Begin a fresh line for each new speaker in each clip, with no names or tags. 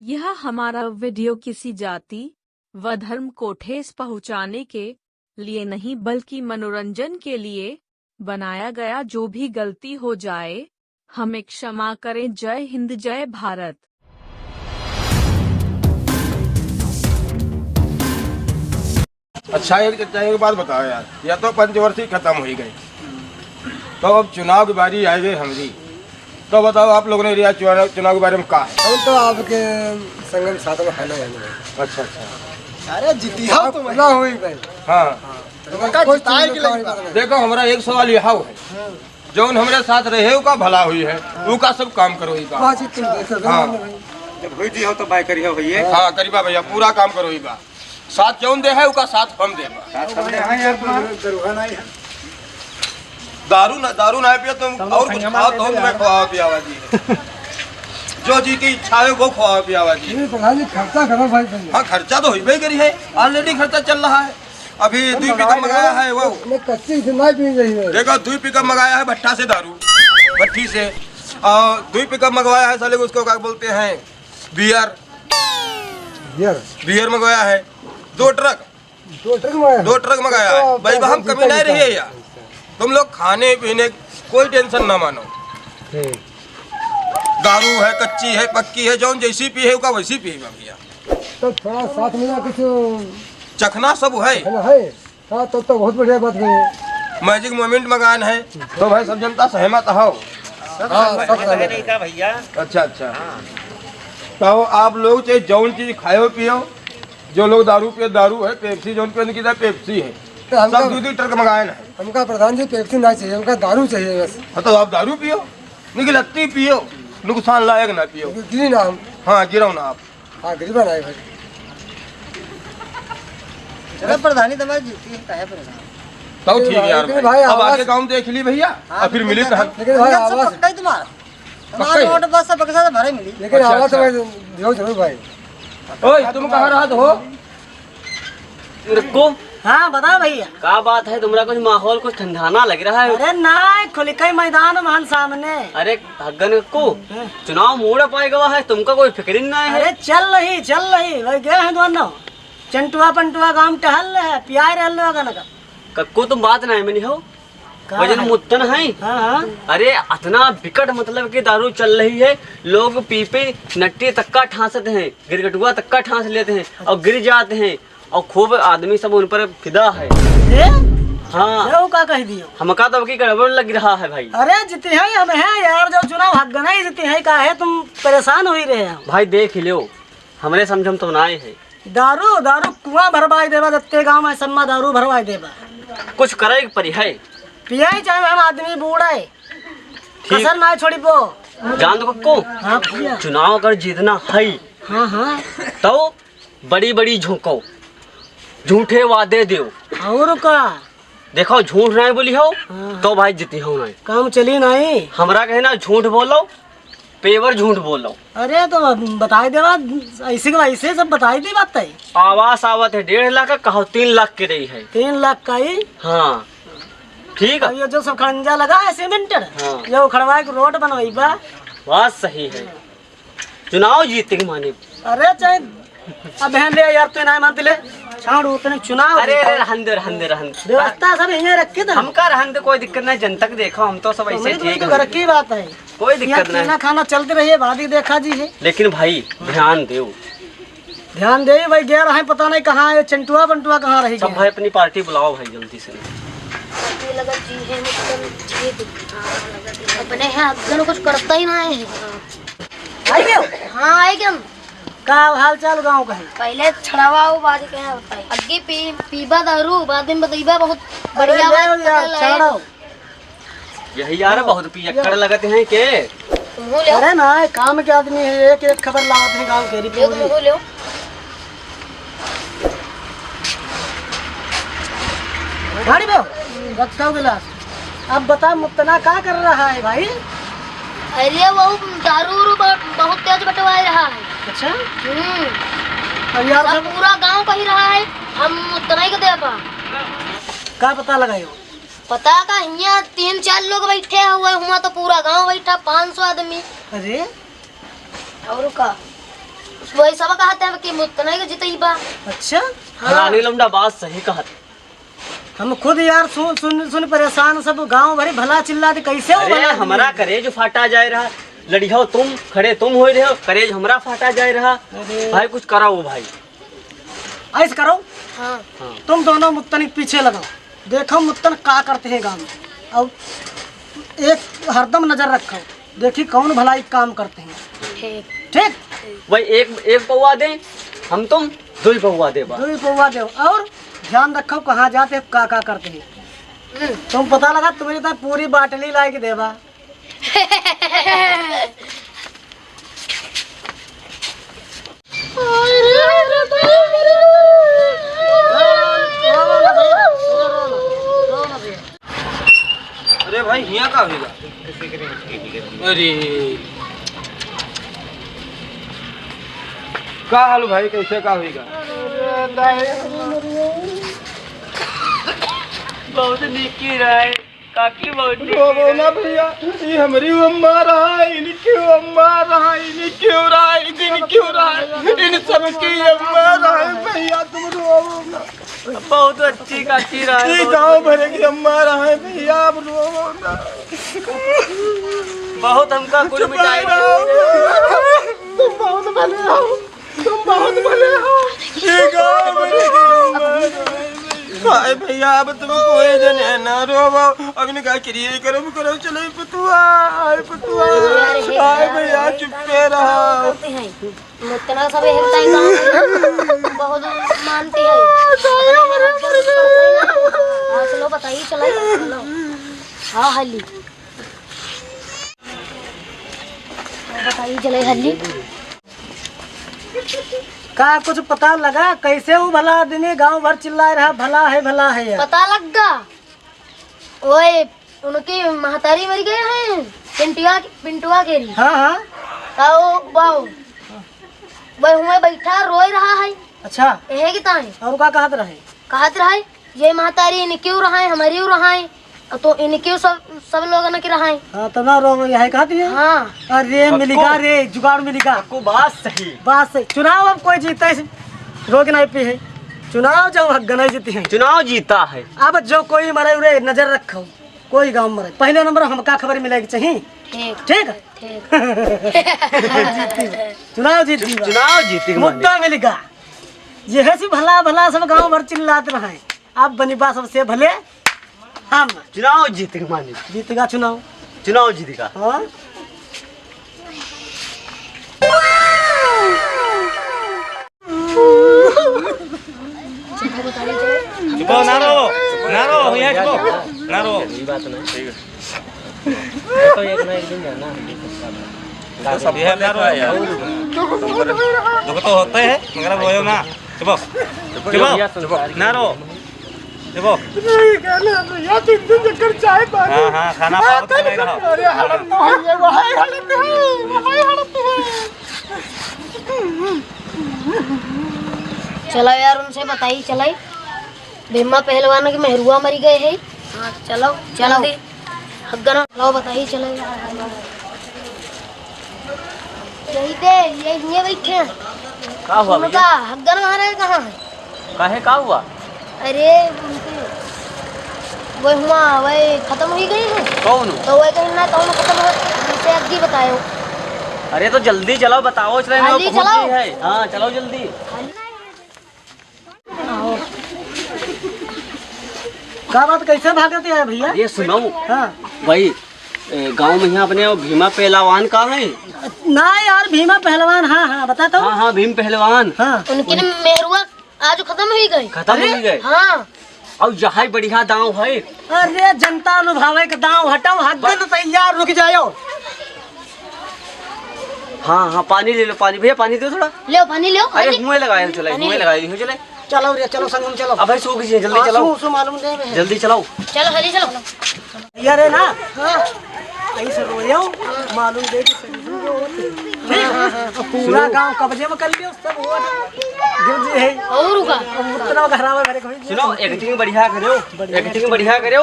यह हमारा वीडियो किसी जाति व धर्म को ठेस पहुंचाने के लिए नहीं बल्कि मनोरंजन के लिए बनाया गया। जो भी गलती हो जाए हमें क्षमा करें। जय हिंद, जय भारत।
अच्छा एक बात बताओ यार, या तो पंचवर्षीय खत्म हो गई, तो अब चुनाव की बारी आई गई हमारी, तो बताओ आप लोगों ने रिया चुनाव के बारे में कहा है?
हम तो आपके संगम साथ में है ना।
अच्छा अच्छा,
अरे जीती हो तो ना हुई भाई।
हाँ देखो हमारा एक सवाल यह है, जो हमारे साथ रहे का भला हुई है, वो का सब काम करो ही का। हाँ
जब हुई थी हो तो बाय करियो भैया।
हाँ करीबा भैया, पूरा काम करो ही बा। साथ जौन दे है उसका साथ हम दे दारू ना पियो तुम, और कुछ खाओ तो तुम्हें खवाओ पियावा जी। जो जी की इच्छा है वो खवाओ पियावा जी।
खर्चा करो भाई।
हाँ खर्चा तो हो गई है, ऑलरेडी खर्चा चल रहा है। अभी 2 पिकअप मंगाया है, वो
कच्ची नहीं पी रही है।
देखो 2 पिकअप मंगाया है भट्टा से दारू, भट्टी से। और 2 पिकअप मंगवाया है साले उसको क्या बोलते हैं, बियर मंगवाया है। 2 ट्रक मंगाया है भाई। हम कमी नहीं रही है यार, तुम लोग खाने पीने कोई टेंशन ना मानो। दारू है, कच्ची है, पक्की है, जौन जैसी पी है वैसी पिएगा भैया।
तो थोड़ा साथ में कुछ
चखना सब है
तो बहुत बढ़िया बात है।
मैजिक मोमेंट मकान है तो भाई सब जनता सहमत हो।
भैया
अच्छा अच्छा, तो आप लोग चाहे जौन चीज खाओ पियो, जो लोग दारू पिए दारू है, पेप्सी जौन पियो की पेप्सी है, सब 2 ट्रक मंगाए है।
हमका प्रधान जी पेप्सी नहीं चाहिए, हमका दारू चाहिए बस।
हाँ तो आप दारू पियो, निकलती पियो, नुकसान लायक ना पियो।
गिरी ना हम।
हाँ गिरो ना आप।
हाँ गरीबा ना भाई। चलो प्रधानी तुम्हारी जीती है प्रधान।
तो ठीक है यार भाई, अब आके काम देख ली भैया, और फिर मिले तो।
लेकिन भाई आवाज तुम्हारा वोट बस सब पैसा भरे मिली, लेकिन आवाज तो दियो जरूर भाई।
ओए तुम कहाँ रहा हो?
रुको।
हाँ बता भैया,
क्या बात है? तुम्हारा कुछ माहौल कुछ ठंडाना लग रहा है।
अरे ना खुल के मैदान मान सामने।
अरे भगन को चुनाव मोड़ पाएगा है, तुमका कोई फिक्र नहीं है?
अरे चल रही वही गए हैं दोनों, चंटुआ पंटुआ गांव टहल रहे हैं, पियाई रहे लोगन का।
कक्को तुम बात नहीं मनी हो, वजन मुत्तन है।
हाँ।
अरे इतना विकट मतलब कि दारू चल रही है, लोग पीपे नट्टी तक्का ठांसते हैं, गिरगटुआ तक्का ठांस लेते हैं और गिर जाते हैं, और खूब आदमी सब उन पर फिदा है। हाँ
का कह दियो,
हमका तो की गड़बड़ लग रहा है भाई।
अरे जीते हैं हम हैं यार, जो चुनाव हक गना ही जीते हैं, का है तुम परेशान हो ही रहे हैं
भाई। देख लो हमारे समझम तो ना है,
दारू कुआं भरवाई देवा, दत्ते गाँव में सम्मा दारू भरवाई देवा,
कुछ करे परी है।
पिया चाहे हम आदमी बूढ़ा है, कसर ना छोड़ी पो।
जान दो कक्को,
हाँ
चुनाव अगर जीतना है
हाँ
तो बड़ी बड़ी झोंको, झूठे वादे दो।
और का
देखो झूठ नहीं बोली हो तो भाई जीती हो नहीं,
काम चली नहीं।
हमारा कहना झूठ बोलो, पेवर झूठ बोलो।
अरे तो बताई देवा, ऐसे के ऐसे सब बताई दी बात है।
आवास आवत है 1.5 लाख का, कहो 3 लाख की रही है।
3 लाख का ही।
हाँ ठीक है।
ये जो सब खंजा लगा है सीमेंटर,
हाँ।
ये खड़वा के रोड बनवाई बा।
बात सही है, चुनाव जीतने के माने।
अरे चाहे अब ले यार, तू नहीं मानते ले छाड़ उतने चुनाव।
अरे रहन दे
व्यवस्था सब यहीं रखे थे,
हमका रहन दे, कोई दिक्कत नहीं। जनता के देखो हम तो सब ऐसे ठीक
घर की बात है,
कोई दिक्कत नहीं।
खाना चलते रहिए, भाभी देखा जी है।
लेकिन भाई ध्यान
दे भाई, गया रहा है पता नहीं कहाँ है, चंटुआ बंटुआ कहाँ रही।
सब भाई अपनी पार्टी बुलाओ भाई जल्दी से।
अपने यहाँ कुछ करता ही नहीं है। हाँ आई क्या
का हाल चाल गाँव का है?
पहले छड़ावा बाद क्या बताइए, अग्गी पीबा दारू, बाद में बताइबा बहुत बढ़िया
छड़ाओ।
यही यार बहुत पियक्कड़ लगते हैं के।
अरे ना काम के आदमी है, एक खबर लाते हैं गाँव के रिपोर्ट। गाड़ी में रखा गिलास। अब बता मुत्तना क्या कर रहा है भाई?
अरे वो दारू बहुत तेज बटवा रहा है।
अच्छा
अब यार पूरा गांव कही रहा है, हम उतना ही दे पा।
क्या पता लगाए हो?
पता का यहाँ 3-4 लोग बैठे हुए, हुआ तो पूरा गांव बैठा 500 आदमी।
अरे
और का वही सब कहते हैं कि मुत्तने के जितईबा।
अच्छा
रानी लौंडा बात सही कहत।
हम खुद यार सुन सुन सुन परेशान, सब गांव भरी भला चिल्ला दे कैसे हो
अरे
भला
हमारा करेज फाटा जाए रहा, लड़िया तुम खड़े तुम हो रहे हो, करेज हमरा फाटा जाए रहा। भाई कुछ कराओ भाई।
ऐसे करो,
हाँ
तुम दोनों मुत्तन के पीछे लगाओ, देखो मुत्तन का करते हैं गांव में, और एक हरदम नजर रखो, देखी कौन भलाई काम करते हैं।
ठीक।
ठीक,
भाई एक पौवा दे, हम तुम 2 पौवा दे बा।
2 पौवा दो, और ध्यान रखो कहाँ जाते हैं, का करते हैं। तुम पता लगा तुम्हें तो पूरी बाटली ला के देवा।
अरे भाई यहाँ का होगा? अरे का हाल भाई, कैसे का होगा?
बहुत निकी रहे काकी, बहुत
रो ना भैया, ये हमारी अम्मा रहा, इनकी अम्मा रहा, इन्हीं क्यों रहा, इन क्यों रहा, इन सब की अम्मा रहा भैया, तुम रो ना।
बहुत अच्छी काकी रहे।
ये गाँव भरे की अम्मा रहा है भैया, आप रो ना।
बहुत हमका कुछ मिठाई
तुम बहुत भले हो, तुम बहुत भले हो। ये गाँव भरे की अम्मा रहा है हाय भैया, अब तुम कोई जन है ना रो, अब इनका क्रिया करो करो, चलो पुतुआ, पुतुआ हाय भैया, चुप्पे रहा।
मुत्तना सब हेलता है गाँव में, बहुत मानती है। हाँ चलो बताइए, चलो हाँ हल्ली बताइए, चले हल्ली।
का कुछ पता लगा कैसे वो भला आदमी गांव भर चिल्ला रहा भला है यार?
पता लग गया, ओए उनकी महतारी मर गए हैं, पिंटुआ के लिए।
हाँ
वह हुए बैठा रोए रहा है।
अच्छा,
यही ताई
और का कहत रहे
ये महतारी इनक्यों रहा है, हमारी रहा है, तो इनक्यों सब लोग न रहा है।
हाँ तो ना रो यही कहती है।
हाँ
अरे मिलेगा रे, जुगाड़ मिलेगा।
को बात सही।
बात सही। चुनाव अब कोई जीता है, रोक नहीं पी है, चुनाव जब हक नहीं जीती है,
चुनाव जीता है।
अब जो कोई मरे उरे नजर रखो, कोई गांव मरे पहले नंबर हमका खबर मिलेगी चाहिए।
ठीक
ठीक
ठीक।
चुनाव जीती,
चुनाव जीती
मुद्दा मिलेगा। यह सी भला सब गांव भर चिल्लाते रहे, आप बनीबा सबसे भले हम
चुनाव जीतेगा मानी,
जीतेगा चुनाव,
चुनाव जीतेगा।
हाँ
चुपो ना रो भैया, चुपो ना रो।
ये बात नहीं तो एक ना एक दिन जाना
सब है ना रो यार, दुख तो होते हैं मगर रोयो ना। चुपो चुपो ना रो, चुपो।
भैया 3 चक्कर चाय पानी।
हाँ खाना पाओ तो नहीं रहो।
अरे हालत तो है, वो है हालत है।
चलो यार उनसे बताइए, चलाई भीमा पहलवान के मेहरुआ मरी गए है। हाँ चलो हग्गन लो बताइए, चलो यही थे, ये बैठे हैं।
का हुआ
उनका
भैया?
हग्गन महाराज कहाँ है?
काहे का हुआ?
अरे उनके वह खत्म हो गई है,
कौन?
तो वह कहीं ना कौन खत्म हो, मुझसे अग्गी बताओ।
अरे तो जल्दी चलो, बताओ चले
जल्दी चलो।
है। हाँ चलो जल्दी।
का बात कैसे भागते हैं भैया?
ये सुनो
हाँ
भाई, गांव में यहाँ अपने भीमा पहलवान का है
ना यार, भीमा पहलवान। हाँ बताता हूँ।
हाँ भीम पहलवान।
हाँ
उनकी न मेहरुआ आज खत्म हो गई।
खत्म हो गए।
हाँ
और यहाँ बढ़िया दांव है।
अरे जनता अनुभावे के दांव हटाओ, हग्गन तैयार, रुक जाओ।
हाँ पानी ले लो, पानी भैया पानी दो थोड़ा।
लो पानी लो।
अरे मुँह लगाए चले, मुँह लगाए चले।
चलो रे, चलो संगम चलो।
अब भाई सो कीजिए, जल्दी चलाओ,
सो मालूम नहीं।
जल्दी चलाओ।
चलो हरी चलो।
यार है ना, हाँ ऐसे रोयो मालूम दे कि ठीक। और पूरा गांव कब्जे में कर लियो सब वोट गिर जी है
और का
उतना घरावा भरे कोई
सुनो एक्टिंग बढ़िया करो, एक्टिंग बढ़िया करो।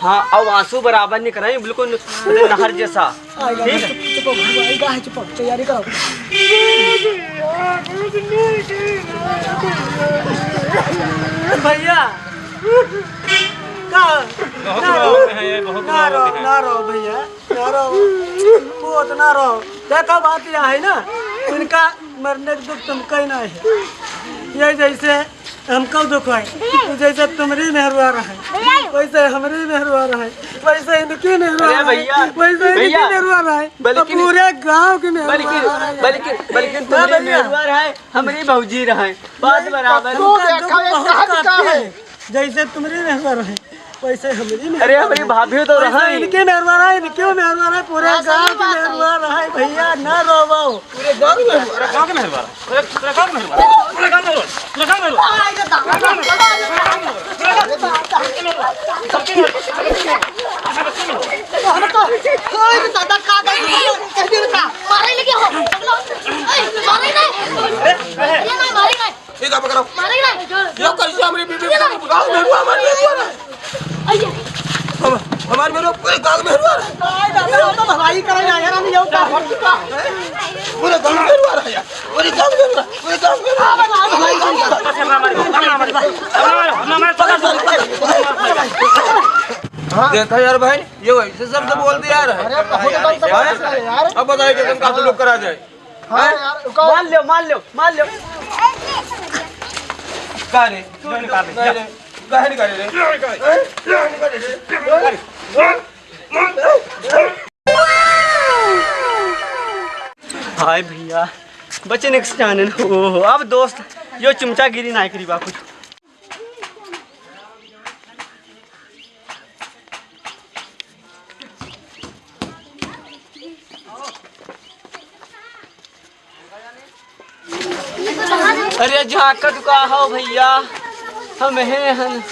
हाँ अब आंसू बराबर नहीं कराए, बिल्कुल नहर जैसा। ठीक है
चुप भाई का है चुप तैयारी करो। भैया
बहुत रोते हैं ये, बहुत रोते हैं।
ना रो भैया ना रो बहुत ना रो। देखो बात यह है ना इनका मरने का दुख तुमको ही ना है, ये जैसे हमको दुख है जैसे तुम्हारी मेहरवा रहे वैसे हमारी मेहरवा रहे वैसे इनकी मेहरवा
अरे भैया,
वैसे इनकी
भैया,
मेहरवा रहे
बल्कि
पूरे गांव की मेहरवा
बल्कि तुम्हारे मेहरवा रहे, हमारी भौजी रहे, बात बराबर।
जैसे तुम्हारी मेहरवा रहे वैसे हमारी
अरे हमारी भाभी तो
वैसे
रहे।
इनकी मेहरवा रहे इनकी मेहरवा रहे पूरे गांव की मेहरवा रहे भैया ना रोवो।
पूरे गांव के मेहरबान, पूरे गांव के मेहरबान, पूरे गांव के मेहरबान, पूरे गांव के मेहरबान।
मारे लेके हो मारे नहीं ये ना मारे नहीं
ठीक है पकड़ो
मारे नहीं
यो कैसे हमारी बीबी गांव में हुआ हमारे में
आइए
हमारे में पूरे गांव में हुआ
तो भलाई करे यार हम यो का
पूरे गांव में हुआ है यार पूरे गांव में हुआ पूरे गांव में देखा यार भाई ये वैसे शब्द बोल दिया यार अब बताइए कि तुम काफी लोग करा जाए
मान लो
का रे काहे नहीं करे
हाय भैया बच्चे ने जाने हो अब दोस्त यो चुमचा गिरी ना करी बापू। अरे झाकत का हो भैया हम हैं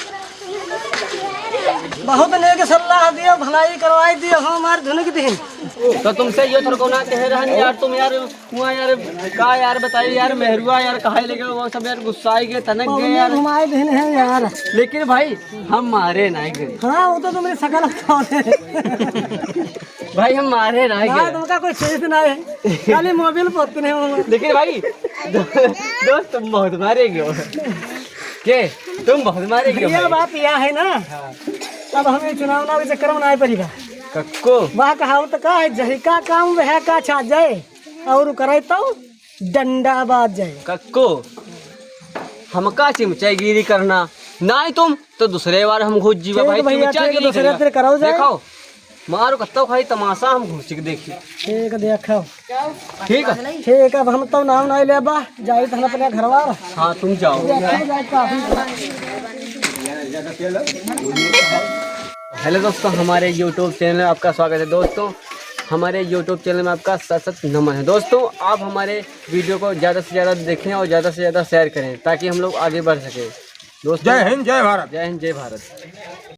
बहुत लेके सलाह दिया भलाई करवाई दिया हमारे धुन की दिन
तो तुमसे ये थोड़ा ना कह रहा है यार, तुम यार हुआ यार का यार बताइए यार मेहरुआ यार कहा लेके वो सब यार गुस्साए गए तनक गए यार।
घुमाए दिन है यार
लेकिन भाई हम मारे नहीं गए
हाँ वो तो तुम्हारी शकल
भाई, हम मारे नहीं गए।
तुमका कोई चीज ना है खाली मोबाइल पोते नहीं
लेकिन भाई दोस्त तुम बहुत मारे गए हो के तुम बहुत मारे गए
ये बात यह है ना अब हमें चुनाव ना चक्कर में नहीं पड़ेगा
कक्को
वह कहा तो का है जही का काम वह का छा जाए और करे तो डंडा बाज जाए
कक्को हमका चिमचागिरी करना नहीं तुम तो दूसरे बार हम घुस जीवा भाई चिमचागिरी
कराओ जाए
देखो मारो कत्तो खाई तमाशा हम घुस के देखी
ठीक देखो
ठीक है
ठीक है अब हम तो नाम नहीं लेबा जाई तो हम अपने घरवा
हाँ तुम जाओ। हेलो दोस्तों, हमारे YouTube चैनल में आपका स्वागत है। दोस्तों हमारे YouTube चैनल में आपका सत नमन है। दोस्तों आप हमारे वीडियो को ज़्यादा से ज़्यादा देखें और ज़्यादा से ज़्यादा शेयर करें ताकि हम लोग आगे बढ़ सकें। दोस्तों
जय हिंद जय भारत।
जय हिंद जय भारत।